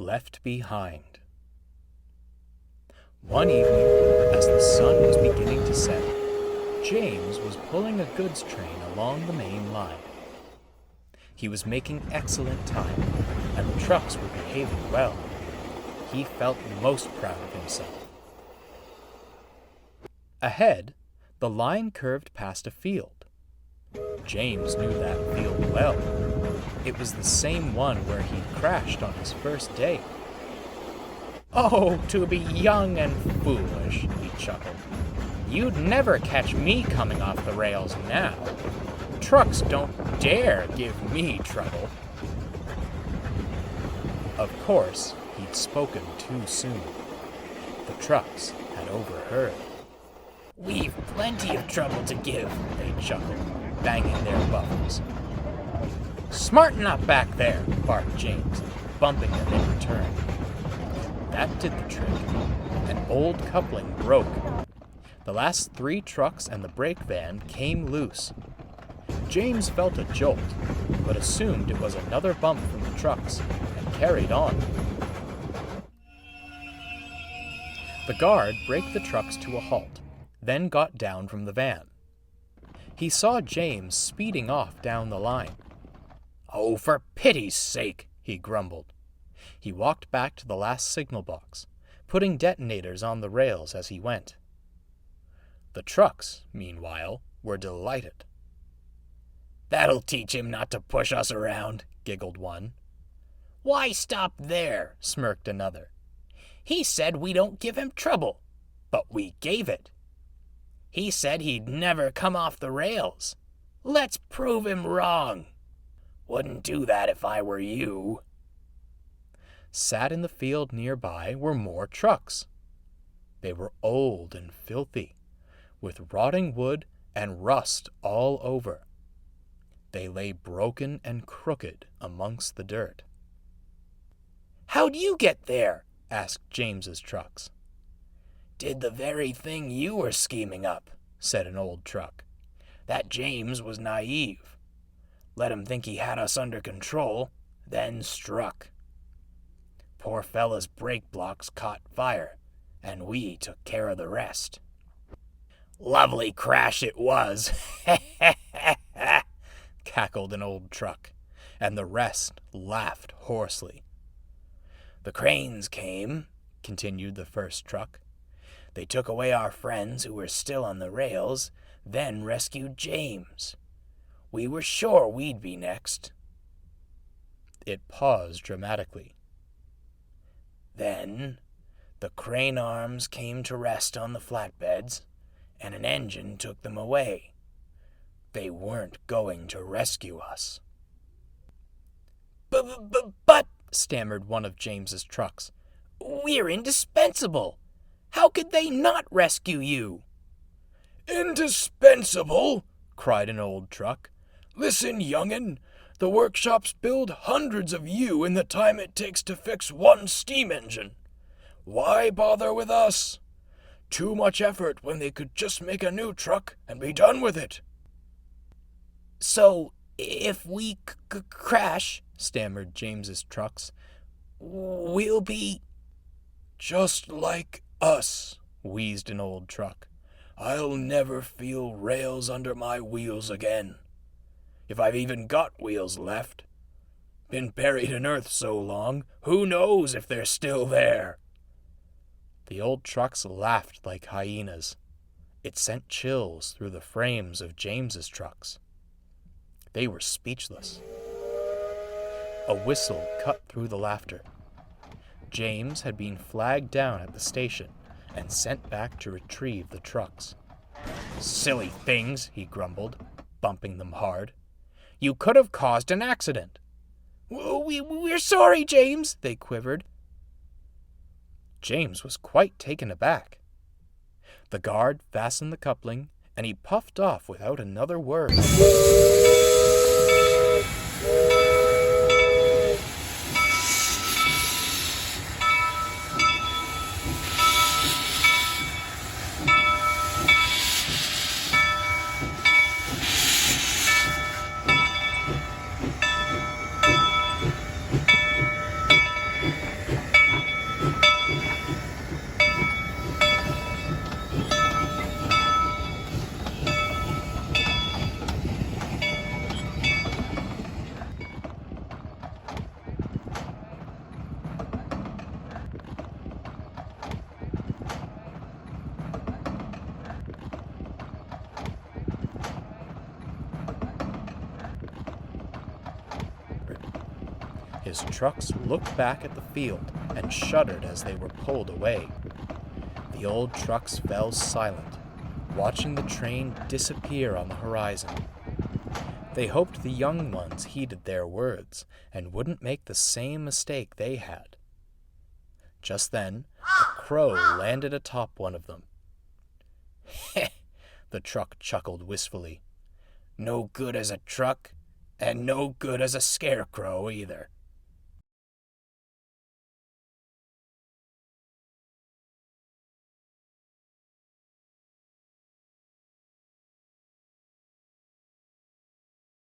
left behind. One evening, as the sun was beginning to set, James was pulling a goods train along the main line. He was making excellent time, and the trucks were behaving well. He felt most proud of himself. Ahead, the line curved past a field. James knew that field well. It was the same one where he'd crashed on his first day. "Oh, to be young and foolish," he chuckled. "You'd never catch me coming off the rails now. Trucks don't dare give me trouble." Of course, he'd spoken too soon. The trucks had overheard. "We've plenty of trouble to give," they chuckled, banging their buffers. "Smarten up back there," barked James, bumping them in return. That did the trick. An old coupling broke. The last 3 trucks and the brake van came loose. James felt a jolt, but assumed it was another bump from the trucks and carried on. The guard braked the trucks to a halt, then got down from the van. He saw James speeding off down the line. "Oh, for pity's sake," he grumbled. He walked back to the last signal box, putting detonators on the rails as he went. The trucks, meanwhile, were delighted. "That'll teach him not to push us around," giggled one. "Why stop there?" smirked another. "He said we don't give him trouble, but we gave it. He said he'd never come off the rails. Let's prove him wrong." "Wouldn't do that if I were you." Sat in the field nearby were more trucks. They were old and filthy, with rotting wood and rust all over. They lay broken and crooked amongst the dirt. "How'd you get there?" asked James's trucks. "Did the very thing you were scheming up," said an old truck. "That James was naive. Let him think he had us under control, then struck. Poor fella's brake blocks caught fire, and we took care of the rest." "Lovely crash it was," cackled an old truck, and the rest laughed hoarsely. "The cranes came," continued the first truck. "They took away our friends who were still on the rails, then rescued James. We were sure we'd be next." It paused dramatically. "Then the crane arms came to rest on the flatbeds, and an engine took them away. They weren't going to rescue us." But, stammered one of James's trucks, "we're indispensable. How could they not rescue you?" "Indispensable?" cried an old truck. "Listen, young'un, the workshops build hundreds of you in the time it takes to fix one steam engine. Why bother with us? Too much effort when they could just make a new truck and be done with it." "So, if we crash," stammered James's trucks, "we'll be—" "Just like us," wheezed an old truck. "I'll never feel rails under my wheels again. If I've even got wheels left. Been buried in earth so long, who knows if they're still there?" The old trucks laughed like hyenas. It sent chills through the frames of James's trucks. They were speechless. A whistle cut through the laughter. James had been flagged down at the station and sent back to retrieve the trucks. "Silly things," he grumbled, bumping them hard. "You could have caused an accident." We're sorry, James," they quivered. James was quite taken aback. The guard fastened the coupling, and he puffed off without another word. His trucks looked back at the field and shuddered as they were pulled away. The old trucks fell silent, watching the train disappear on the horizon. They hoped the young ones heeded their words and wouldn't make the same mistake they had. Just then, a crow landed atop one of them. "Heh," the truck chuckled wistfully. "No good as a truck, and no good as a scarecrow either."